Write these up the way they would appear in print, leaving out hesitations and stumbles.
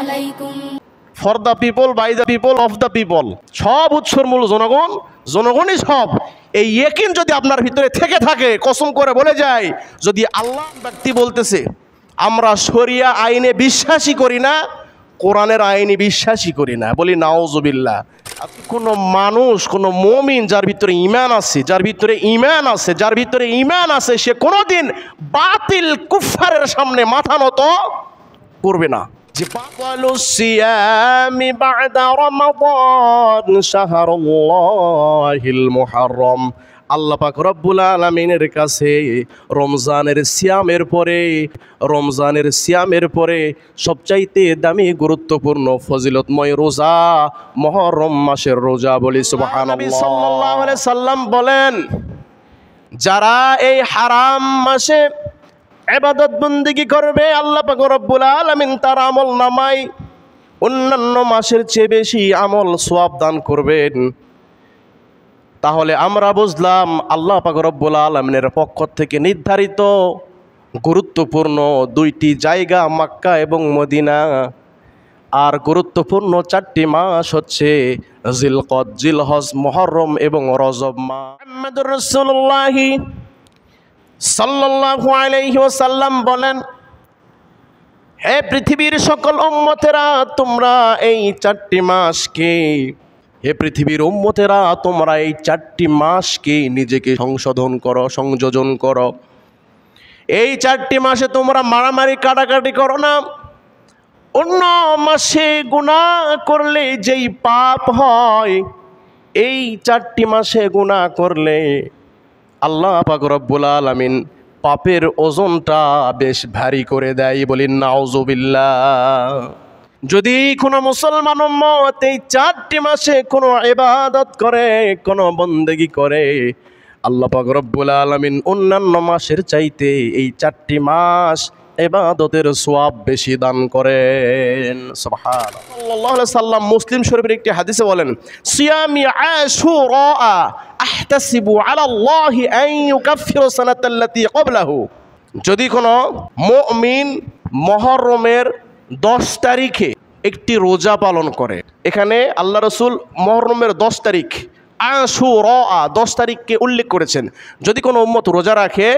আলাইকুম। For the people, by the people, of the people, সব উৎসর মূল জনগণ, জনগণই সব। এই ইয়াকিন যদি আপনার ভিতরে থেকে থাকে, কসম করে বলে যায়, যদি আল্লাহ ব্যক্তি বলতেছে আমরা শরিয়া আইনে বিশ্বাসই করি না, কোরআনের আইনে বিশ্বাসই করি না, বলি নাউজুবিল্লাহ। কোনো মানুষ, কোনো মুমিন যার ভিতরে ঈমান আছে, যার ভিতরে ঈমান আছে, যার ভিতরে ঈমান আছে, সে কোনোদিন বাতিল কুফফারের সামনে মাথা নত করবে না। যে বাতালুস সিয়ামি বা'দা রমাদান শাহরুল্লাহিল মুহাররম, আল্লাহ পাক রব্বুল আলামিনের কাছে রমজানের সিয়ামের পরে সবচাইতে দামি, গুরুত্বপূর্ণ, ফজিলতময় রোজা মুহররম মাসের রোজা। বলি সুবহানাল্লাহ। নবী সাল্লাল্লাহু আলাইহি সাল্লাম বলেন, যারা এই হারাম মাসে ইবাদত বন্দেগী করবে, আল্লাহ পাক রব্বুল আলামিন তার আমল নামায় অন্যান্য মাসের চেয়ে বেশি আমল সওয়াব দান করবেন। তাহলে আমরা বুঝলাম আল্লাহ পাক রব্বুল আলামিনের পক্ষ থেকে নির্ধারিত গুরুত্বপূর্ণ দুইটি জায়গা মক্কা এবং মদিনা, আর গুরুত্বপূর্ণ চারটি মাস হচ্ছে জিলকদ, জিলহজ, মুহররম এবং রজব মাস। মুহাম্মদুর রাসূলুল্লাহ সাল্লাল্লাহু আলাইহি ওয়াসাল্লাম বলেন, হে পৃথিবীর সকল উম্মতেরা, তোমরা এই চারটি মাসকে, হে পৃথিবীর উম্মতেরা, তোমরা এই চারটি মাসকে নিজেকে সংশোধন করো, সংযোজন করো। এই চারটি মাসে তোমরা মারামারি কাটাকাটি করো না। অন্য মাসে গুনাহ করলে যেই পাপ হয়, এই চারটি মাসে গুনাহ করলে আল্লাহ পাক রব্বুল আলামিন পাপের ওজনটা বেশ ভারী করে দেয়। বলি নাউজুবিল্লাহ। যদি কোনো মুসলমান উম্মত এই চারটি মাসে কোনো ইবাদত করে, কোনো বন্দেগী করে, আল্লাহ পাক রব্বুল আলামিন অন্যান্য মাসের চাইতে এই চারটি মাস ইবাদতের সওয়াব বেশি দান করেন। সুবহানাল্লাহ। সাল্লাল্লাহু আলাইহি সাল্লাম মুসলিম শরীফের একটি হাদিসে বলেন, সিয়ামি আশুরা আহতাসিবু আলাল্লাহি আন ইউকাফিরা সানাতাল্লাতী ক্বাবলাহু। যদি কোনো মুমিন মুহররমের 10 তারিখে একটি রোজা পালন করে, এখানে আল্লাহ রাসূল মুহররমের 10 তারিখ আশুরা 10 তারিখকে উল্লেখ করেছেন। যদি কোনো উম্মত রোজা রাখে,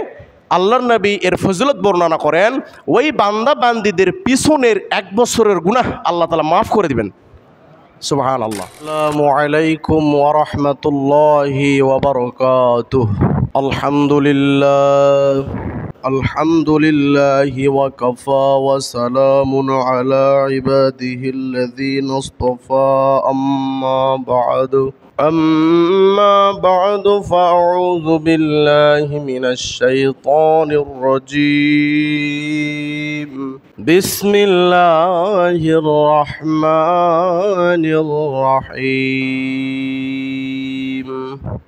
আল্লাহর নবী এর ফজিলত বর্ণনা করেন, ওই বান্দা বান্দীদের পিছনের 1 বছরের গুনাহ আল্লাহ তাআলা মাফ করে দিবেন। সুবহানাল্লাহ। আসসালামু আলাইকুম ওয়া রাহমাতুল্লাহি ওয়া বারাকাতুহু। আলহামদুলিল্লাহ, আলহামদুলিল্লাহি ওয়া কাফা ওয়া সালামুন আলা ইবাদিহিল্লাযীনা ইসতাফা, أما بعد فأعوذ بالله من الشيطان الرجيم. بسم الله الرحمن الرحيم.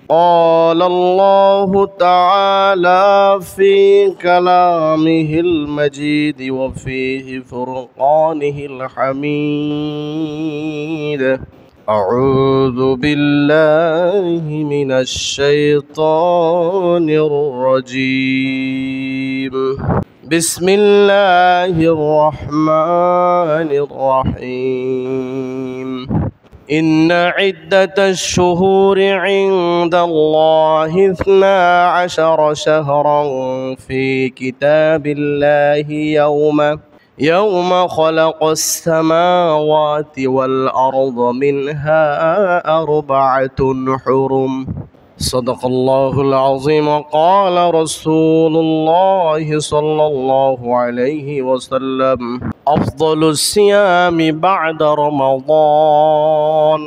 قال الله تعالى في كلامه المجيد وفيه فرقانه الحميد. أعوذ بالله من الشيطان الرجيم. بسم الله الرحمن الرحيم. إن عدة الشهور عند الله 12 شهرا في كتاب الله يوم خلق السماوات والأرض منها 4 حرم. صدق الله العظيم. قال رسول الله صلى الله عليه وسلم أفضل الصيام بعد رمضان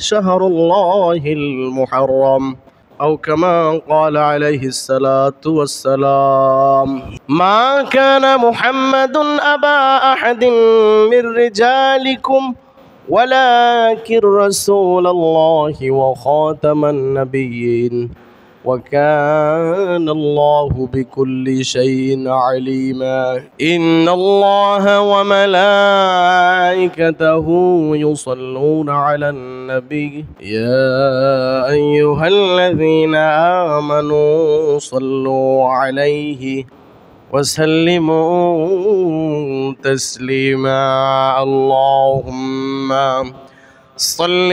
شهر الله المحرم، أو كما قال عليه الصلاة والسلام. ما كان محمد أبا أحد من رجالكم ولكن رسول الله وخاتم النبيين وكان الله بكل شيء عليما. إن الله وملائكته يصلون على النبي يا أيها الذين آمنوا صلوا عليه وسلموا تسليما اللهم صل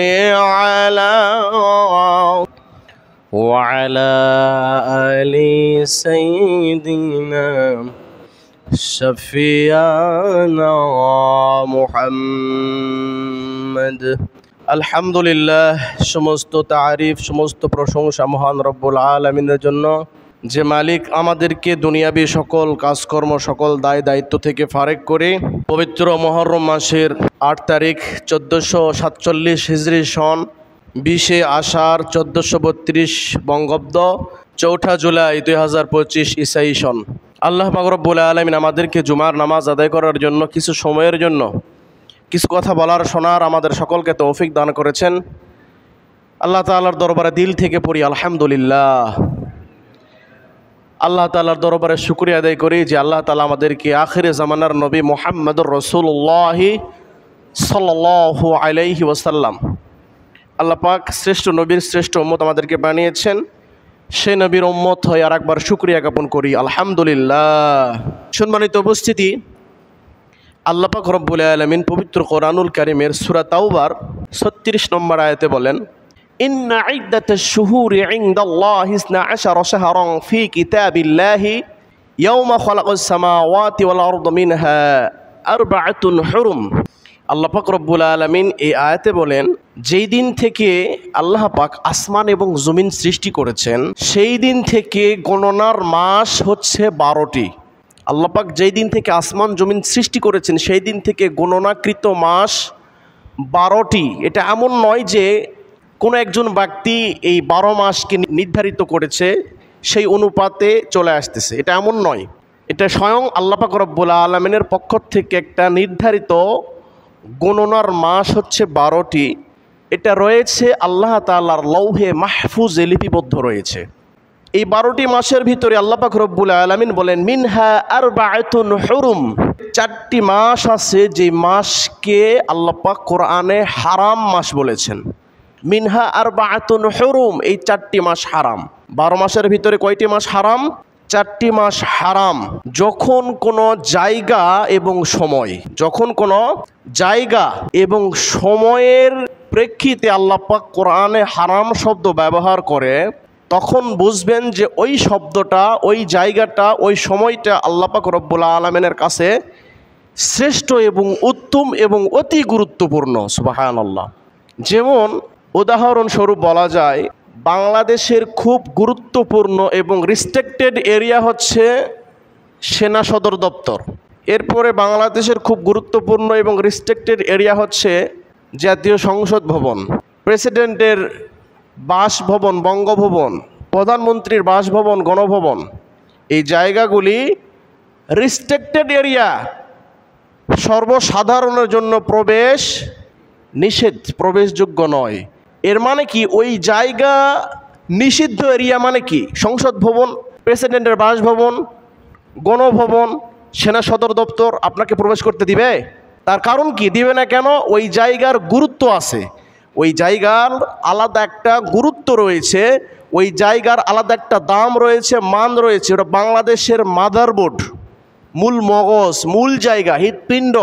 على وعلى آل سيدنا شفيعنا محمد আলহামদুলিল্লাহ। সমস্ত তারিফ, সমস্ত প্রশংসা মহান রব্বুল আলামিনের জন্য, যে মালিক আমাদেরকে দুনিয়াবী সকল কাজকর্ম, সকল দায় দায়িত্ব থেকে ফারেক করে পবিত্র মুহররম মাসের 8 তারিখ 1447 হিজরি সন 20 আষাঢ় 1432 বঙ্গাব্দ 4 জুলাই 2025 ঈসাই সন। আল্লাহ পাক রব্বুল আলামিন আমাদেরকে জুমার নামাজ আদায় করার জন্য কিছু সময়ের জন্য কিছু কথা বলার, শোনার আমাদের সকলকে তৌফিক দান করেছেন। আল্লাহ তাআলার দরবারে দিল থেকে পড়ি আলহামদুলিল্লাহ। আল্লাহ তাআলার দরবারে শুকরিয়া আদায় করি যে আল্লাহ তাআলা আমাদেরকে আখিরে জামানার নবী মুহাম্মদুর রাসূলুল্লাহ সাল্লাল্লাহু আলাইহি ওয়াসাল্লাম, আল্লাহ পাক শ্রেষ্ঠ নবীর শ্রেষ্ঠ উম্মত আমাদেরকে বানিয়েছেন। সেই নবীর উম্মত হয়ে আর একবার শুকরিয়া জ্ঞাপন করি আলহামদুলিল্লাহ। সম্মানিত উপস্থিতি, আল্লাহ পাক রব্বুল আলামিন পবিত্র কোরআনুল কারীমের সূরা তাওবার 36 নম্বর আয়াতে বলেন, ইন্না ইদ্দাতাশ শুহুরি ইনদাল্লাহি 12 শাহরান ফি কিতাবিল্লাহি ইয়াওমা খালাকাস সামাওয়াতি ওয়াল আরদা মিনহা আরবাআতুন হুরুম। আল্লাহ পাক রব্বুল আলামিন এই আয়াতে বলেন, যেই দিন থেকে আল্লাহ পাক আসমান এবং জমিন সৃষ্টি করেছেন সেই দিন থেকে গণনার মাস হচ্ছে 12টি। আল্লাহ পাক যেই দিন থেকে আসমান জমিন সৃষ্টি করেছেন সেই দিন থেকে গণনাকৃত মাস 12টি। এটা এমন নয় যে কোনো একজন ব্যক্তি এই 12 মাসকে নির্ধারিত করেছে, সেই অনুপাতে চলে আসতেছে, এটা এমন নয়। এটা স্বয়ং আল্লাহ পাক রব্বুল আলামিনের পক্ষ থেকে একটা নির্ধারিত গণনার মাস হচ্ছে 12টি। এটা রয়েছে আল্লাহ তাআলার লৌহে মাহফুজে লিপিবদ্ধ রয়েছে। এই 12টি মাসের ভিতরে আল্লাহ পাক রব্বুল আলামিন বলেন, মিনহা আরবাআতুন হুরুম, 4টি মাস আছে যে মাসকে আল্লাহ পাক কোরআনে হারাম মাস বলেছেন। মিনহা আরবাআতুন হুরুম, এই 4টি মাস হারাম। 12 মাসের ভিতরে কয়টি মাস হারাম? 4টি মাস হারাম। যখন কোনো জায়গা এবং সময়, যখন কোনো জায়গা এবং সময়ের প্রেক্ষিতে আল্লাহ পাক কোরআনে হারাম শব্দ ব্যবহার করে, তখন বুঝবেন যে ওই শব্দটা, ওই জায়গাটা, ওই সময়টা আল্লাহ পাক রব্বুল আলামিনের কাছে শ্রেষ্ঠ এবং উত্তম এবং অতি গুরুত্বপূর্ণ। সুবহানাল্লাহ। যেমন উদাহরণস্বরূপ বলা যায়, বাংলাদেশের খুব গুরুত্বপূর্ণ এবং রিস্ট্রিক্টেড এরিয়া হচ্ছে সেনা সদর দপ্তর। এরপরে বাংলাদেশের খুব গুরুত্বপূর্ণ এবং রিস্ট্রিক্টেড এরিয়া হচ্ছে জাতীয় সংসদ ভবন, প্রেসিডেন্টের বাসভবন বঙ্গভবন, প্রধানমন্ত্রীর বাসভবন গণভবন। এই জায়গাগুলি রিস্ট্রিক্টেড এরিয়া, সর্বসাধারণের জন্য প্রবেশ নিষেধ, প্রবেশযোগ্য নয়। এর মানে কি? ওই জায়গা নিষিদ্ধ এরিয়া মানে কি? সংসদ ভবন, প্রেসিডেন্টের বাসভবন, গণভবন, সেনা সদর দপ্তর আপনাকে প্রবেশ করতে দিবে? তার কারণ কি? দিবে না কেন? ওই জায়গার গুরুত্ব আছে, ওই জায়গার আলাদা একটা গুরুত্ব রয়েছে, ওই জায়গার আলাদা একটা দাম রয়েছে, মান রয়েছে। ওটা বাংলাদেশের মাদারবোর্ড, মূল মগজ, মূল জায়গা, হৃৎপিণ্ড।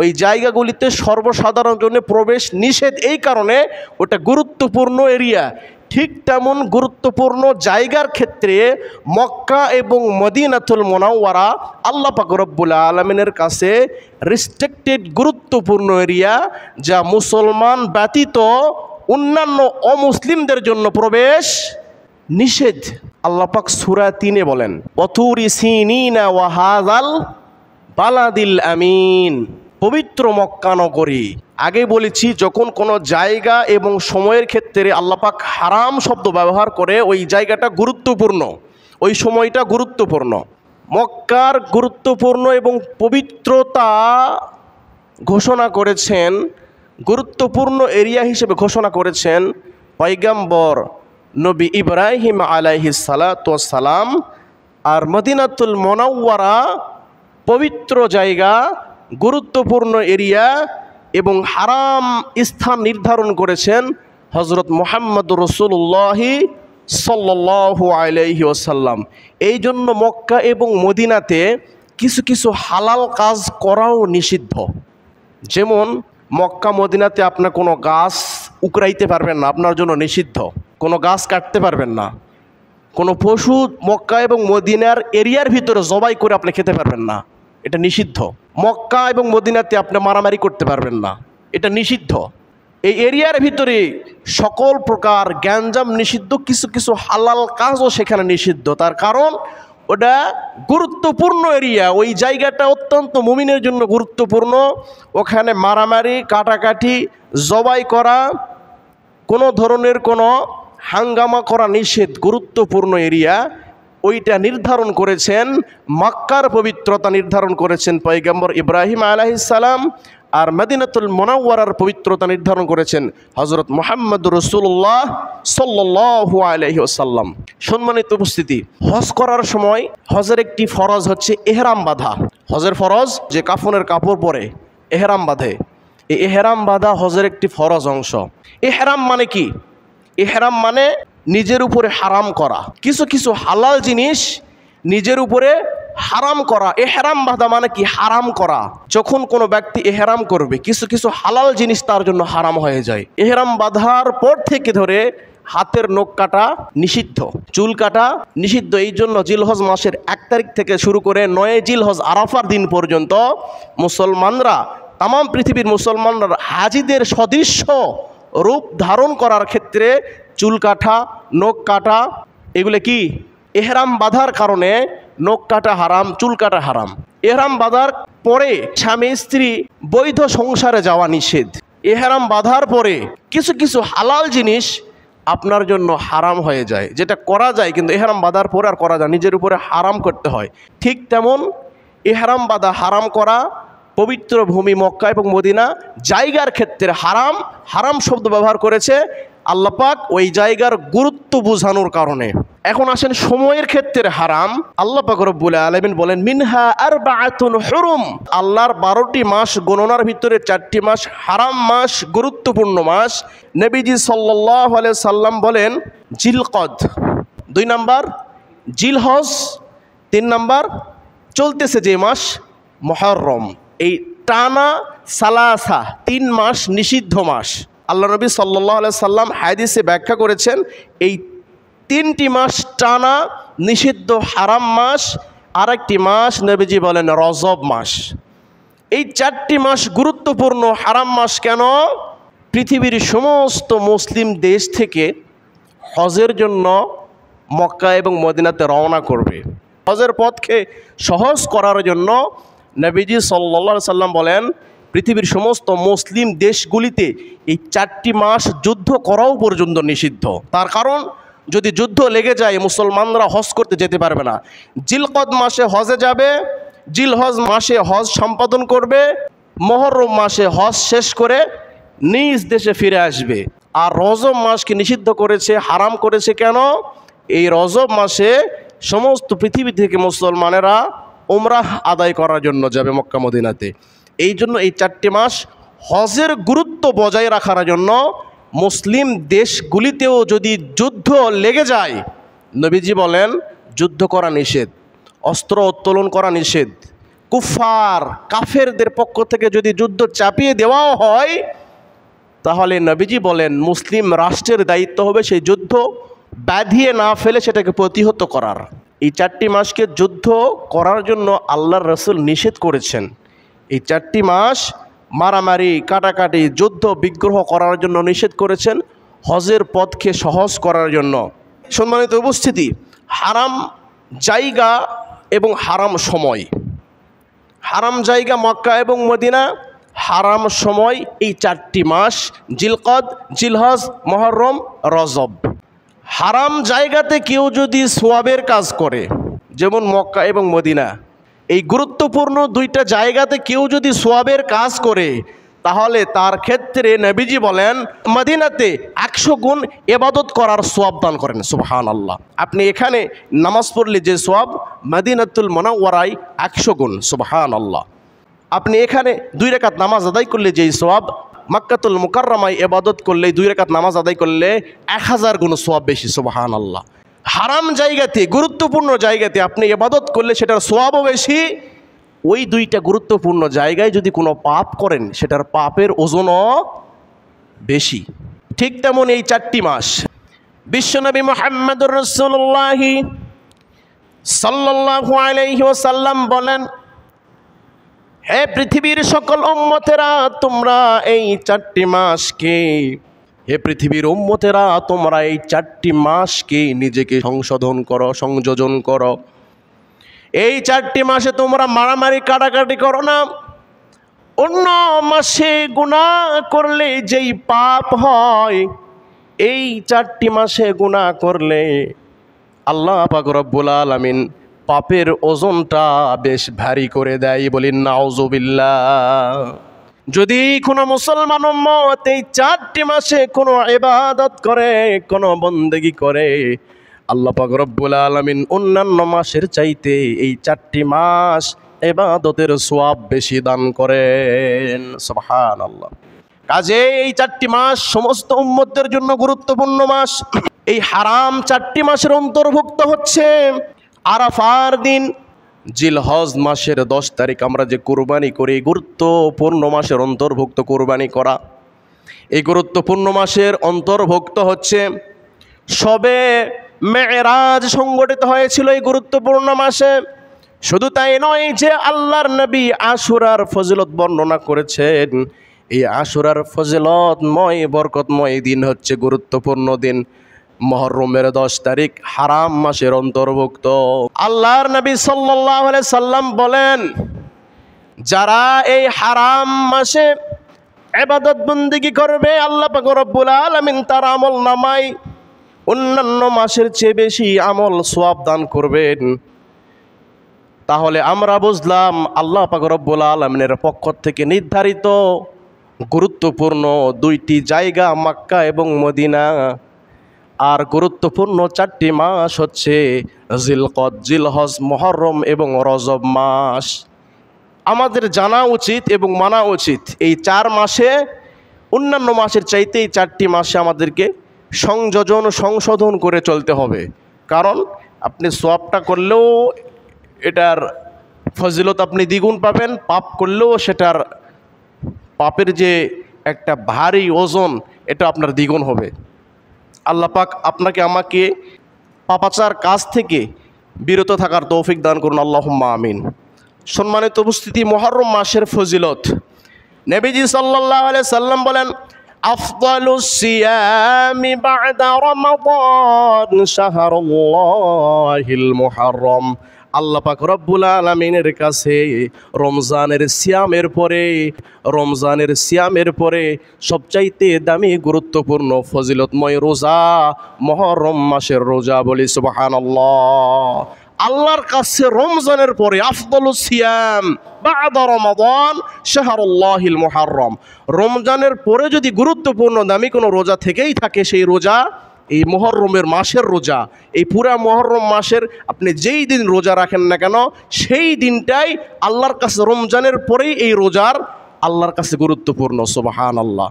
ওই জায়গাগুলিতে সর্বসাধারণ জন্য প্রবেশ নিষেধ, এই কারণে ওটা গুরুত্বপূর্ণ এরিয়া। ঠিক তেমন গুরুত্বপূর্ণ জায়গার ক্ষেত্রে মক্কা এবং মদিনাতুল মুনাওয়ারা আল্লাহ পাক রব্বুল আলামিনের কাছে রেস্ট্রিক্টেড গুরুত্বপূর্ণ এরিয়া, যা মুসলমান ব্যতীত অন্যান্য অমুসলিমদের জন্য প্রবেশ নিষেধ। আল্লাহ পাক সূরা 3-এ বলেন, ওয়াতুরি সিনিনা ওয়া হাযাল বালাদিল আমিন, পবিত্র মক্কা নগরী। আগে বলেছি, যখন কোনো জায়গা এবং সময়ের ক্ষেত্রে আল্লাহ পাক হারাম শব্দ ব্যবহার করে, ওই জায়গাটা গুরুত্বপূর্ণ, ওই সময়টা গুরুত্বপূর্ণ। মক্কার গুরুত্বপূর্ণ এবং পবিত্রতা ঘোষণা করেছেন, গুরুত্বপূর্ণ এরিয়া হিসেবে ঘোষণা করেছেন পয়গম্বর নবী ইব্রাহিম আলাইহিস সালাতু ওয়াস সালাম। আর মদিনাতুল মুনাওয়ারা পবিত্র জায়গা, গুরুত্বপূর্ণ এরিয়া এবং হারাম স্থান নির্ধারণ করেছেন হজরত মুহাম্মদুর রাসূলুল্লাহ সাল্লাল্লাহু আলাইহি ওয়াসাল্লাম। এই জন্য মক্কা এবং মদিনাতে কিছু কিছু হালাল কাজ করাও নিষিদ্ধ। যেমন মক্কা মদিনাতে আপনার কোনো গাছ উকরাইতে পারবেন না, আপনার জন্য নিষিদ্ধ। কোনো গাছ কাটতে পারবেন না। কোনো পশু মক্কা এবং মদিনার এরিয়ার ভিতরে জবাই করে আপনি খেতে পারবেন না, এটা নিষিদ্ধ। মক্কা এবং মদিনাতে আপনি মারামারি করতে পারবেন না, এটা নিষিদ্ধ। এই এরিয়ার ভিতরে সকল প্রকার গ্যাঞ্জাম নিষিদ্ধ, কিছু কিছু হালাল কাজও সেখানে নিষিদ্ধ। তার কারণ ওটা গুরুত্বপূর্ণ এরিয়া, ওই জায়গাটা অত্যন্ত মুমিনের জন্য গুরুত্বপূর্ণ। ওখানে মারামারি, কাটাকাটি, জবাই করা, কোনো ধরনের কোনো হাঙ্গামা করা নিষেধ। গুরুত্বপূর্ণ এরিয়া ওইটা নির্ধারণ করেছেন, মক্কার পবিত্রতা নির্ধারণ করেছেন পয়গম্বর ইব্রাহিম আলাইহিস সালাম, আর মদিনাতুল মুনাওয়ারার পবিত্রতা নির্ধারণ করেছেন হযরত মুহাম্মদুর রাসূলুল্লাহ সাল্লাল্লাহু আলাইহি ওয়াসাল্লাম। সম্মানিত উপস্থিতি, হজ করার সময় হজের একটি ফরজ হচ্ছে ইহরাম বাঁধা। হজের ফরজ যে কাফনের কাপড় পরে ইহরাম বাঁধে, এই ইহরাম বাঁধা হজের একটি ফরজ অংশ। ইহরাম মানে কি? ইহরাম মানে নিজের উপরে হারাম করা, কিছু কিছু হালাল জিনিস নিজের উপরে হারাম করা। ইহরাম বাঁধা মানে কি? হারাম করা। যখন কোনো ব্যক্তি ইহরাম করবে, কিছু কিছু হালাল জিনিস তার জন্য হারাম হয়ে যায়। ইহরাম বাঁধার পর থেকে ধরে হাতের নখ কাটা নিষিদ্ধ, চুল কাটা নিষিদ্ধ। এই জন্য জিলহজ মাসের 1 তারিখ থেকে শুরু করে 9 জিলহজ আরাফার দিন পর্যন্ত মুসলমানরা, তাম পৃথিবীর মুসলমানরা হাজিদের সদৃশ্য রূপ ধারণ করার ক্ষেত্রে চুল কাটা, নখ কাটা, এগুলো কি? ইহরাম বাঁধার কারণে নখ কাটা হারাম, চুল কাটা হারাম। ইহরাম বাঁধার পরে স্বামী স্ত্রী বৈধ সংসারে যাওয়া নিষেধ। ইহরাম বাঁধার পরে কিছু কিছু হালাল জিনিস আপনার জন্য হারাম হয়ে যায়, যেটা করা যায় কিন্তু ইহরাম বাঁধার পরে আর করা যায়, নিজের উপরে হারাম করতে হয়। ঠিক তেমন ইহরাম বাঁধা হারাম করা পবিত্র ভূমি মক্কা এবং মদিনা জায়গার ক্ষেত্রে হারাম। হারাম শব্দ ব্যবহার করেছে আল্লাহ পাক ওই জায়গার গুরুত্ব বোঝানোর কারণে। এখন আসেন সময়ের ক্ষেত্রে হারাম। আল্লাহ পাক রব্বুল আলামিন বলেন মিনহা আরবাআতুন হুরুম, আল্লাহর 12টি মাস গণনার ভিতরে 4টি মাস হারাম মাস, গুরুত্বপূর্ণ মাস। নবীজি সাল্লাল্লাহু আলাইহি সাল্লাম বলেন জিলকদ 2 নাম্বার, জিলহজ 3 নাম্বার, চলতেছে যে মাস মুহররম। এই টানা সালাসা 3 মাস নিষিদ্ধ মাস। আল্লাহ নবী সাল্লাল্লাহু আলাইহি সাল্লাম হাদিসে ব্যাখ্যা করেছেন এই 3টি মাস টানা নিষিদ্ধ হারাম মাস। আরেকটি মাস নবীজি বলেন রজব মাস। এই 4টি মাস গুরুত্বপূর্ণ হারাম মাস। কেন? পৃথিবীর সমস্ত মুসলিম দেশ থেকে হজের জন্য মক্কা এবং মদিনাতে রওনা করবে। হজের পথকে সহজ করার জন্য নবীজি সাল্লাল্লাহু আলাইহি সাল্লাম বলেন পৃথিবীর সমস্ত মুসলিম দেশগুলিতে এই 4টি মাস যুদ্ধ করাও পর্যন্ত নিষিদ্ধ। তার কারণ যদি যুদ্ধ লেগে যায় মুসলমানরা হজ করতে যেতে পারবে না। জিলকদ মাসে হজে যাবে, জিলহজ মাসে হজ সম্পাদন করবে, মুহররম মাসে হজ শেষ করে নিজ দেশে ফিরে আসবে। আর রজব মাসকে নিষিদ্ধ করেছে, হারাম করেছে। কেন? এই রজব মাসে সমস্ত পৃথিবী থেকে মুসলমানেরা উমরাহ আদায় করার জন্য যাবে মক্কা মদিনাতে। এই জন্য এই 4টি মাস হজের গুরুত্ব বজায় রাখার জন্য মুসলিম দেশগুলিতেও যদি যুদ্ধ লেগে যায়, নবীজি বলেন যুদ্ধ করা নিষেধ, অস্ত্র উত্তোলন করা নিষেধ। কুফার কাফেরদের পক্ষ থেকে যদি যুদ্ধ চাপিয়ে দেওয়াও হয়, তাহলে নবীজি বলেন মুসলিম রাষ্ট্রের দায়িত্ব হবে সেই যুদ্ধ বাঁধিয়ে না ফেলে সেটাকে প্রতিহত করার। এই 4টি মাসকে যুদ্ধ করার জন্য আল্লাহর রাসূল নিষেধ করেছেন। এই 4টি মাস মারামারি, কাটাকাটি, যুদ্ধ বিগ্রহ করার জন্য নিষেধ করেছেন, হজের পথকে সহজ করার জন্য। সম্মানিত উপস্থিতি, হারাম জায়গা এবং হারাম সময়। হারাম জায়গা মক্কা এবং মদিনা, হারাম সময় এই 4টি মাস জিলকদ, জিলহজ, মুহররম, রজব। হারাম জায়গাতে কেউ যদি সওয়াবের কাজ করে, যেমন মক্কা এবং মদিনা, এই গুরুত্বপূর্ণ 2টা জায়গাতে কেউ যদি সওয়াবের কাজ করে, তাহলে তার ক্ষেত্রে নবীজি বলেন মদিনাতে 100 গুণ ইবাদত করার সওয়াব দান করেন। সুবহানাল্লাহ। আপনি এখানে নামাজ পড়লে যে সওয়াব, মদিনাতুল মুনাওয়ারায় 100 গুণ। সুবহানাল্লাহ। আপনি এখানে 2 রাকাত নামাজ আদায় করলে যেই সওয়াব, মক্কাতুল মুকাররমায় ইবাদত করলে 2 রাকাত নামাজ আদায় করলে 1000 গুণ সওয়াব বেশি। সুবহানাল্লাহ। হারাম জায়গাতে, গুরুত্বপূর্ণ জায়গাতে আপনি ইবাদত করলে সেটার সওয়াবও বেশি। ওই 2টা গুরুত্বপূর্ণ জায়গায় যদি কোনো পাপ করেন সেটার পাপের ওজনও বেশি। ঠিক তেমন এই 4টি মাস বিশ্বনবী মুহাম্মদুর রাসূলুল্লাহ সাল্লাল্লাহু আলাইহি ওয়াসাল্লাম বলেন, হে পৃথিবীর সকল উম্মতেরা তোমরা এই 4টি মাসকে, হে পৃথিবীর উম্মতেরা তোমরা এই 4টি মাসকে নিজেকে সংশোধন করো, সংযোজন করো। এই 4টি মাসে তোমরা মারামারি কাটাকাটি করো না। অন্য মাসে গুনাহ করলে যেই পাপ হয়, এই 4টি মাসে গুনাহ করলে আল্লাহ পাক রব্বুল আলামিন পাপের ওজনটা বেশ ভারী করে দেয়। বলেন নাউজুবিল্লাহ। যদি কোনো মুসলমান উম্মত এই 4টি মাসে কোনো ইবাদত করে, কোনো বন্দেগী করে, আল্লাহ পাক রব্বুল আলামিন অন্যান্য মাসের চাইতে এই 4টি মাস ইবাদতের সওয়াব বেশি দান করেন। সুবহানাল্লাহ। কাজে এই 4টি মাস সমস্ত উম্মতদের জন্য গুরুত্বপূর্ণ মাস। এই হারাম 4টি মাসের অন্তর্ভুক্ত হচ্ছে আরাফার দিন, জিলহজ মাসের 10 তারিখ আমরা যে কুরবানি করি, গুরুত্বপূর্ণ মাসের অন্তর্ভুক্ত কুরবানি করা। এই গুরুত্বপূর্ণ মাসের অন্তর্ভুক্ত হচ্ছে শবে মেরাজ সংগঠিত হয়েছিল এই গুরুত্বপূর্ণ মাসে। শুধু তাই নয় যে আল্লাহর নবী আশুরার ফজিলত বর্ণনা করেছেন। এই আশুরার ফজিলতময় বরকতময় দিন হচ্ছে গুরুত্বপূর্ণ দিন মুহররমের 10 তারিখ, হারাম মাসের অন্তর্ভুক্ত। আল্লাহর নবী সাল্লাল্লাহু আলাইহি সাল্লাম বলেন, যারা এই হারাম মাসে ইবাদত বন্দেগী করবে আল্লাহ পাক রব্বুল আলামিন তার আমল নামায় অন্যান্য মাসের চেয়ে বেশি আমল সওয়াব দান করবেন। তাহলে আমরা বুঝলাম আল্লাহ পাক রব্বুল আলামিনের পক্ষ থেকে নির্ধারিত গুরুত্বপূর্ণ 2টি জায়গা মক্কা এবং মদিনা, আর গুরুত্বপূর্ণ 4টি মাস হচ্ছে জিলকদ, জিলহজ, মুহররম এবং রজব মাস। আমাদের জানা উচিত এবং মানা উচিত এই 4 মাসে অন্যান্য মাসের চাইতে এই 4টি মাসে আমাদেরকে সংশোধন করে চলতে হবে। কারণ আপনি সওয়াবটা করলেও এটার ফজিলত আপনি দ্বিগুণ পাবেন, পাপ করলেও সেটার পাপের যে একটা ভারী ওজন এটা আপনার দ্বিগুণ হবে। আল্লাহ পাক আপনাকে আমাকে পাপাচার কাজ থেকে বিরত থাকার তৌফিক দান করুন, আল্লাহুম্মা আমিন। সম্মানিত উপস্থিতি, মুহররম মাসের ফজিলত নবীজি সাল্লাল্লাহু আলাইহি সাল্লাম বলেন, আফদালুস সিয়ামি বা'দা রমাদান শাহরুল্লাহিল মুহররম। আল্লাহ পাক রব্বুল আলামিনের কাছে রমজানের সিয়ামের পরে সবচাইতে দামি গুরুত্বপূর্ণ ফজিলতময় রোজা মুহররম মাসের রোজা। বলি সুবহানাল্লাহ। আল্লাহর কাছে রমজানের পরে আফদালুস সিয়াম বা'দা রমাদান শাহরুল্লাহিল মুহররম, রমজানের পরে যদি গুরুত্বপূর্ণ দামি কোনো রোজা থেকেই থাকে সেই রোজা এই মুহররমের মাসের রোজা। এই পুরা মুহররম মাসের আপনি যেই দিন রোজা রাখেন না কেন সেই দিনটাই আল্লাহর কাছে রমজানের পরেই এই রোজার আল্লাহর কাছে গুরুত্বপূর্ণ। সুবহানাল্লাহ।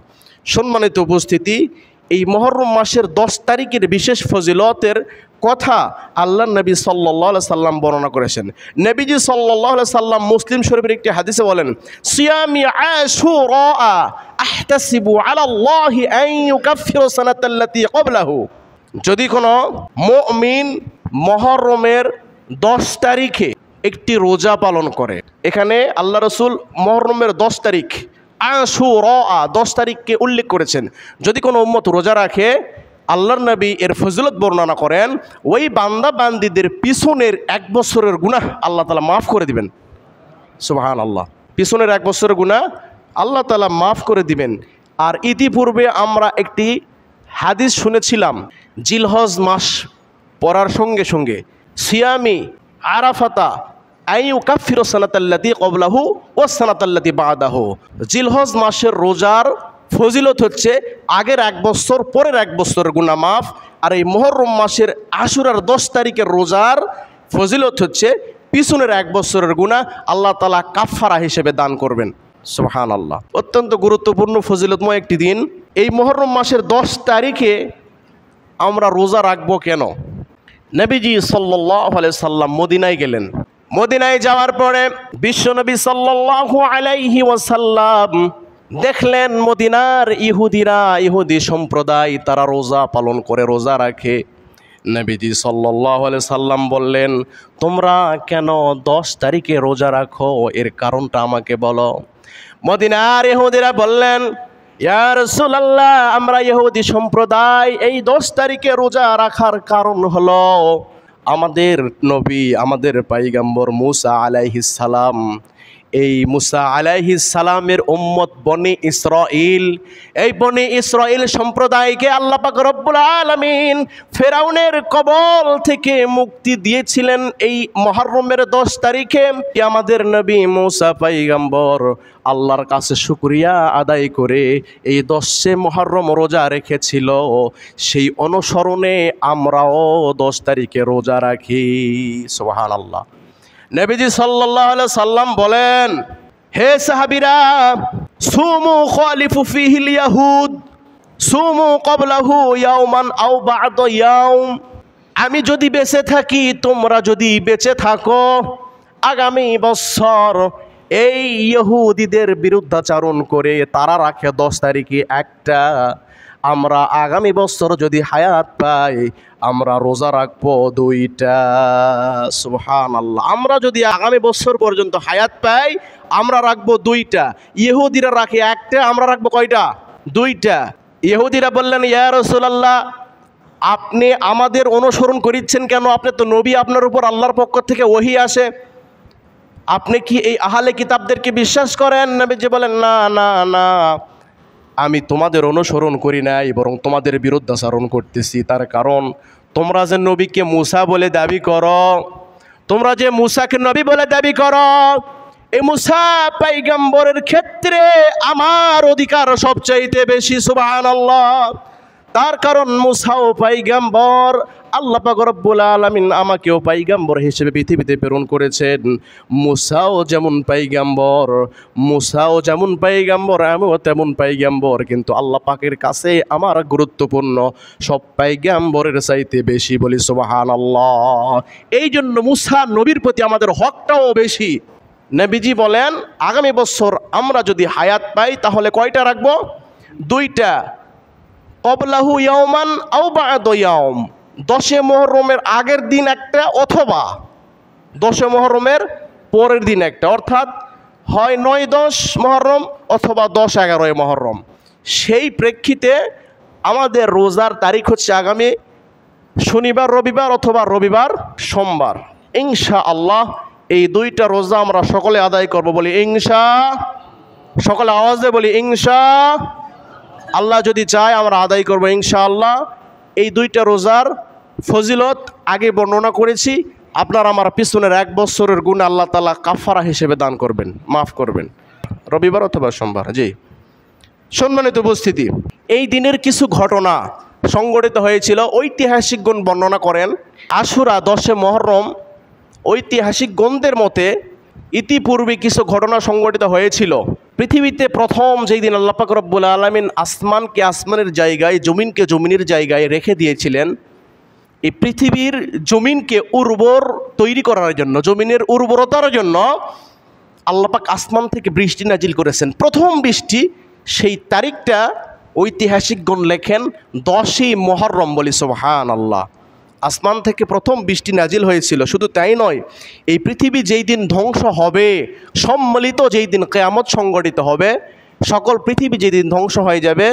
সম্মানিত উপস্থিতি, এই মুহররম মাসের 10 তারিখের বিশেষ ফজিলতের কথা আল্লাহ নবী সাল্লাল্লাহু আলাইহি সাল্লাম বর্ণনা করেছেন। নবীজি সাল্লাল্লাহু আলাইহি সাল্লাম মুসলিম শরীফের একটি হাদিসে বলেন, সিয়ামি আশুরা আহতাসিবু আলাল্লাহি আন ইউকাফিরা সানাতাল্লাতী ক্বাবলাহু। যদি কোনো মুমিন মুহররমের 10 তারিখে একটি রোজা পালন করে, এখানে আল্লাহ রাসূল মুহররমের 10 তারিখ আশুরা 10 তারিখকে উল্লেখ করেছেন। যদি কোনো উম্মত রোজা রাখে, আল্লাহর নবী এর ফজিলত বর্ণনা করেন, ওই বান্দা বান্দিদের পিছনের 1 বছরের গুনাহ আল্লাহ তাআলা মাফ করে দিবেন। সুবহানাল্লাহ। পিছনের 1 বছরের গুনাহ আল্লাহ তাআলা মাফ করে দিবেন। আর ইতিপূর্বে আমরা একটি হাদিস শুনেছিলাম, জিলহজ মাস পড়ার সঙ্গে সঙ্গে সিয়ামি আরাফাতা আন ইউকাফিরা সানাতাল্লাতী ক্বাবলাহু ওয়াস সানাতাল্লাতী বা'দাহু। জিলহজ মাসের রোজার ফজিলত হচ্ছে আগের 1 বছর পরের 1 বছরের গুনাহ মাফ। আর এই মুহররম মাসের আশুরার 10 তারিখের রোজার ফজিলত হচ্ছে পিছনের 1 বছরের গুনাহ আল্লাহ তাআলা কাফারা হিসেবে দান করবেন। সুবহানাল্লাহ। অত্যন্ত গুরুত্বপূর্ণ ফজিলতময় একটি দিন। এই মুহররম মাসের 10 তারিখে আমরা রোজা রাখবো কেন? নবীজি সাল্লাল্লাহু আলাইহি সাল্লাম মদিনায় গেলেন। মদিনায় যাওয়ার পরে বিশ্বনবী সাল্লাল্লাহু আলাইহি ওয়াসাল্লাম দেখলেন মদিনার ইহুদি সম্প্রদায় তারা রোজা পালন করে, রোজা রাখে। নবীজি সাল্লাল্লাহু আলাইহি সাল্লাম বললেন, তোমরা কেন 10 তারিখে রোজা রাখো? এর কারণটা আমাকে বলো। মদিনার ইহুদিরা বললেন, ইয়া রাসূলুল্লাহ, আমরা ইহুদি সম্প্রদায় এই 10 তারিখে রোজা রাখার কারণ হলো আমাদের নবী, আমাদের পয়গম্বর মুসা আলাইহিস সালাম, এই মুসা আলাইহিস সালামের উম্মত বনি ইসরাইল, এই বনি ইসরাইল সম্প্রদায়কে আল্লাহ পাক রব্বুল আলামিন ফেরাউনের কবল থেকে মুক্তি দিয়েছিলেন এই মুহররমের 10 তারিখে। আমাদের নবী মুসা পয়গম্বর আল্লাহর কাছে শুকরিয়া আদায় করে এই 10 মুহররম রোজা রেখেছিল। সেই অনুসরণে আমরাও 10 তারিখে রোজা রাখি। সুবহানাল্লাহ। নবীজি সাল্লাল্লাহু আলাইহি সাল্লাম বলেন, হে সাহাবীরা, সুমু খালিফু ফিহিল ইয়াহুদ সুমু ক্বাবলাহু ইয়াওমান আও বা'দা ইয়াওম। আমি যদি বেঁচে থাকি, তোমরা যদি বেঁচে থাকো, আগামী বছর এই ইহুদিদের বিরুদ্ধাচরণ করে তারা রাখে 10 তারিখে একটা, আমরা আগামী বছর যদি হায়াত পাই আমরা রোজা রাখবো 2টা। সুবহানাল্লাহ। আমরা যদি আগামী বছর পর্যন্ত হায়াত পাই আমরা রাখবো 2টা। ইহুদিরা রাখে একটা, আমরা রাখবো কয়টা? 2টা। ইহুদিরা বললেন, ইয়া রাসূলুল্লাহ, আপনি আমাদের অনুসরণ করিচ্ছেন কেন? আপনি তো নবী, আপনার উপর আল্লাহর পক্ষ থেকে ওহী আসে, আপনি কি এই আহলে কিতাবদেরকে বিশ্বাস করেন? নবীজি বলেন, না না না, আমি তোমাদের অনুসরণ করি নাই, বরং তোমাদের বিরুদ্ধাচরণ করতেছি। তার কারণ তোমরা যে নবীকে মুসা বলে দাবি করো, তোমরা যে মুসাকে নবী বলে দাবি করো, এই মুসা পয়গম্বরের ক্ষেত্রে আমার অধিকার সবচাইতে বেশি। সুবহানাল্লাহ। তার কারণ মুসাও পয়গম্বর, আল্লাহ পাক রব্বুল আলামিন আমাকেও পয়গম্বর হিসেবে পৃথিবীতে প্রেরণ করেছেন। মুসাও যেমন পয়গম্বর, আমিও তেমন পয়গম্বর, কিন্তু আল্লাহ পাকের কাছে আমার গুরুত্বপূর্ণ সব পয়গম্বরের চাইতে বেশি। বলি সুবহানাল্লাহ। এই জন্য মুসা নবীর প্রতি আমাদের হকটাও বেশি। নবীজি বলেন, আগামী বছর আমরা যদি হায়াত পাই তাহলে কয়টা রাখবো? 2টা। ক্বাবলাহু ইয়াওমান আও বা'দা ইয়াওম, 10 মুহররমের আগের দিন একটা অথবা 10 মুহররমের পরের দিন একটা, অর্থাৎ হয় 9-10 মুহররম অথবা 10-11 মুহররম। সেই প্রেক্ষিতে আমাদের রোজার তারিখ হচ্ছে আগামী শনিবার রবিবার অথবা রবিবার সোমবার। ইনশাআল্লাহ এই 2টা রোজা আমরা সকলে আদায় করব। বলি ইনশা, সকলে আওয়াজ দিয়ে বলি ইনশা আল্লাহ, যদি চায় আমরা আদায় করব ইনশাআল্লাহ। এই 2টা রোজার ফজিলত আগে বর্ণনা করেছি। আপনার আমার পিছনের 1 বছরের গুনাহ আল্লাহ তাআলা কাফারা হিসেবে দান করবেন, মাফ করবেন। রবিবার অথবা সোমবার। জি, সম্মানিত উপস্থিতি, এই দিনের কিছু ঘটনা সংঘটিত হয়েছিল। ঐতিহাসিকগণ বর্ণনা করেন, আশুরা 10 মুহররম ঐতিহাসিক গ্রন্থের মতে ইতিপূর্বে কিছু ঘটনা সংঘটিত হয়েছিল। পৃথিবীতে প্রথম যেই দিন আল্লাহ পাক রব্বুল আলামিন আসমানকে আসমানের জায়গায়, জমিনকে জমিনের জায়গায় রেখে দিয়েছিলেন, এই পৃথিবীর জমিনকে উর্বর তৈরি করার জন্য, জমিনের উর্বরতার জন্য আল্লাহ পাক আসমান থেকে বৃষ্টি নাজিল করেছেন। প্রথম বৃষ্টি, সেই তারিখটা ঐতিহাসিকগণ লেখেন 10ই মুহররম। বলি সুবহানাল্লাহ। আসমান থেকে প্রথম বৃষ্টি নাজিল হয়েছিল। শুধু তাই নয়, এই পৃথিবী যেই দিন ধ্বংস হবে, সম্মিলিত যেই দিন কিয়ামত সংঘটিত হবে, সকল পৃথিবী যেদিন ধ্বংস হয়ে যাবে,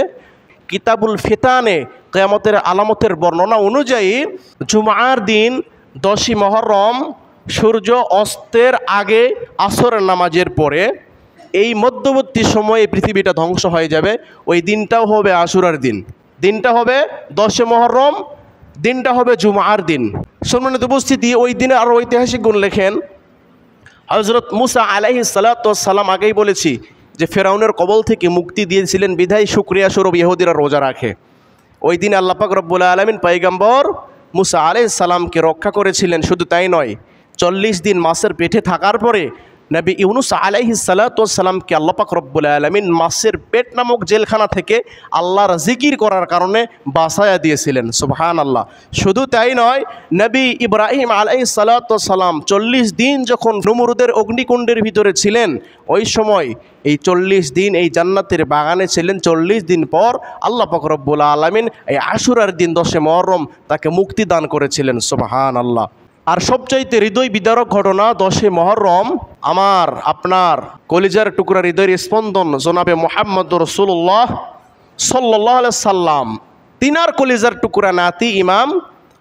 কিতাবুল ফিতানে কিয়ামতের আলামতের বর্ণনা অনুযায়ী জুমার দিন 10ই মুহররম সূর্য অস্তের আগে আসরের নামাজের পরে এই মধ্যবর্তী সময়ে পৃথিবীটা ধ্বংস হয়ে যাবে। ওই দিনটাও হবে আশুরার দিন, দিনটা হবে 10 মুহররম, দিনটা হবে জুমার দিন। সম্মানিত উপস্থিতি, ওই দিনে আরও ঐতিহাসিকগণ লেখেন, হযরত মুসা আলাইহিস সালাতু ওয়াস সালাম, আগেই বলেছি যে ফেরাউনের কবল থেকে মুক্তি দিয়েছিলেন বিধায় শুকরিয়া স্বরূপ ইহুদিরা রোজা রাখে। ওই দিন আল্লাহ পাক রব্বুল আলামিন পয়গম্বর মুসা আলাইহিস সালামকে রক্ষা করেছিলেন। শুধু তাই নয়, 40 দিন মাছের পেটে থাকার পরে নবী ইউনুস আলাইহিস সালাতু ওয়াস সালামকে আল্লাহ পাক রব্বুল আলামিন মাছের পেট নামক জেলখানা থেকে আল্লাহর জিকির করার কারণে বাঁচায়া দিয়েছিলেন। সুবহানাল্লাহ। শুধু তাই নয়, নবী ইব্রাহিম আলাইহিস সালাতু ওয়াস সালাম 40 দিন যখন নমরুদের অগ্নিকুণ্ডের ভিতরে ছিলেন, ওই সময় এই 40 দিন এই জান্নাতের বাগানে ছিলেন। 40 দিন পর আল্লাহ পাক রব্বুল আলামিন এই আশুরার দিন 10 মুহররম তাকে মুক্তি দান করেছিলেন। সুবহানাল্লাহ। আর সবচাইতে হৃদয় বিদারক ঘটনা 10 মুহররম আমার আপনার কলিজার টুকরা হৃদয়ের স্পন্দন জনাবে মুহাম্মদুর রাসূলুল্লাহ সাল্লাল্লাহু আলাইহি সাল্লাম তিনার কলিজার টুকরা নাতি ইমাম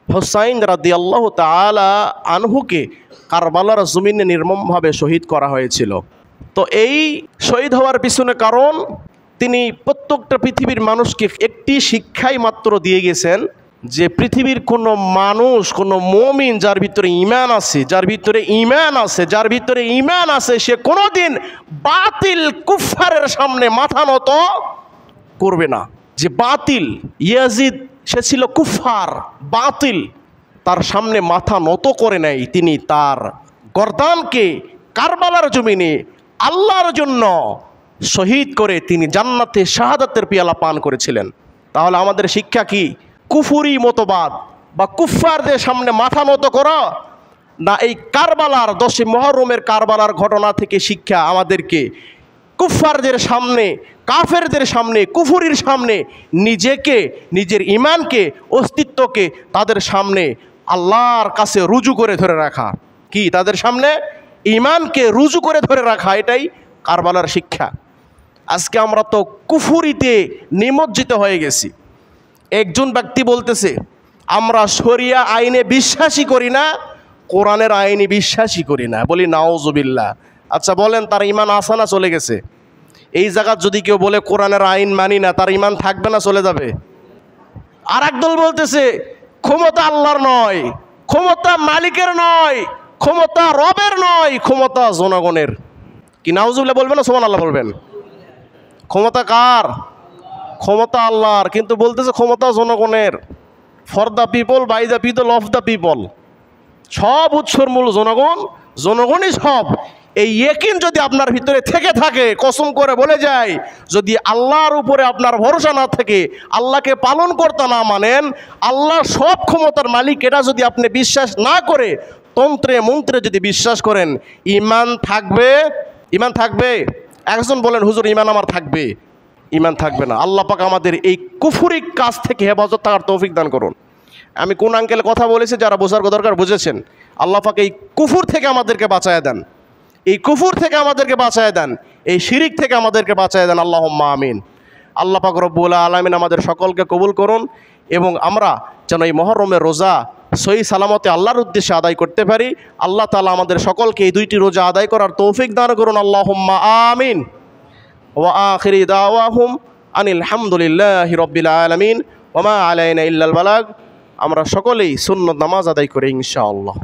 হুসাইন রাদিয়াল্লাহু তাআলা আনহুকে কারবালার জমিনে নির্মমভাবে শহীদ করা হয়েছিল। তো এই শহীদ হওয়ার পিছনে কারণ, তিনি প্রত্যেকটা পৃথিবীর মানুষকে একটি শিক্ষাই মাত্র দিয়ে গেছেন যে পৃথিবীর কোনো মানুষ, কোনো মুমিন যার ভিতরে ঈমান আছে, যার ভিতরে ঈমান আছে সে কোনোদিন বাতিল কুফফারের সামনে মাথা নত করবে না। যে বাতিল, ইয়াজিদ সে ছিল কুফফার, বাতিল, তার সামনে মাথা নত করে নাই। তিনি তার গর্দানকে কারবালার জমিনে আল্লাহর জন্য শহীদ করে তিনি জান্নাতে শাহাদাতের পিয়ালা পান করেছিলেন। তাহলে আমাদের শিক্ষা কি? কুফুরি মতবাদ বা কুফফারদের সামনে মাথা নত করা না এই কারবালার 10 মুহররমের কারবালার ঘটনা থেকে শিক্ষা আমাদেরকে কুফফারদের সামনে, কাফেরদের সামনে, কুফুরির সামনে নিজেকে, নিজের ঈমানকে, অস্তিত্বকে তাদের সামনে আল্লাহর কাছে রুজু করে ধরে রাখা। কি? তাদের সামনে ঈমানকে রুজু করে ধরে রাখা, এটাই কারবালার শিক্ষা। আজকে আমরা তো কুফুরিতে নিমজ্জিত হয়ে গেছি। একজন ব্যক্তি বলতেছে আমরা শরিয়া আইনে বিশ্বাসই করি না, কোরআনের আইনে বিশ্বাসই করি না। বলি নাউজুবিল্লাহ। আচ্ছা বলেন, তার ঈমান আছে না চলে গেছে? এই জায়গায় যদি কেউ বলে কোরআনের আইন মানি না, তার ঈমান থাকবে না চলে যাবে? আর একদল বলতেছে ক্ষমতা আল্লাহর নয়, ক্ষমতা মালিকের নয়, ক্ষমতা রবের নয়, ক্ষমতা জনগণের। কি নাউজুবিল্লাহ বলবেন না সুবহানাল্লাহ বলবেন? ক্ষমতা কার? ক্ষমতা আল্লাহর, কিন্তু বলতেছে ক্ষমতা জনগণের। For the people, by the people, of the people. সব উৎসর মূল জনগণ, জনগণই সব। এই ইয়াকিন যদি আপনার ভিতরে থেকে থাকে, কসম করে বলে যায়, যদি আল্লাহর উপরে আপনার ভরসা না থাকে, আল্লাহকে পালন করতে না মানেন, আল্লাহ সব ক্ষমতার মালিক এটা যদি আপনি বিশ্বাস না করে তন্ত্রে মন্ত্রে যদি বিশ্বাস করেন, ঈমান থাকবে? ঈমান থাকবে? একজন বলেন হুজুর ঈমান আমার থাকবে। ঈমান থাকবে না। আল্লাহ পাক আমাদের এই কুফুরিক কাজ থেকে হেফাজত থাকার তৌফিক দান করুন। আমি কোন আঙ্কেল কথা বলেছি, যারা বোঝার দরকার বুঝেছেন। আল্লাহ পাক এই কুফুর থেকে আমাদেরকে বাঁচায় দেন, এই কুফুর থেকে আমাদেরকে বাঁচায় দেন, এই শিরিক থেকে আমাদেরকে বাঁচায় দেন। আল্লাহুম্মা আমিন। আল্লাহ পাক রব্বুল আলামিন আমাদের সকলকে কবুল করুন এবং আমরা যেন এই মুহররমের রোজা সহি সালামতে আল্লাহর উদ্দেশ্যে আদায় করতে পারি। আল্লাহ তাআলা আমাদের সকলকে এই 2টি রোজা আদায় করার তৌফিক দান করুন। আল্লাহুম্মা আমিন। ওয়া আখিরি দাওয়াহুম আনিল হামদুলিল্লাহি রাব্বিল আলামিন ওয়া মা আলাইনা ইল্লাল বালাগ। আমরা সকলেই সুন্নত নামাজ আদায় করি ইনশাআল্লাহ।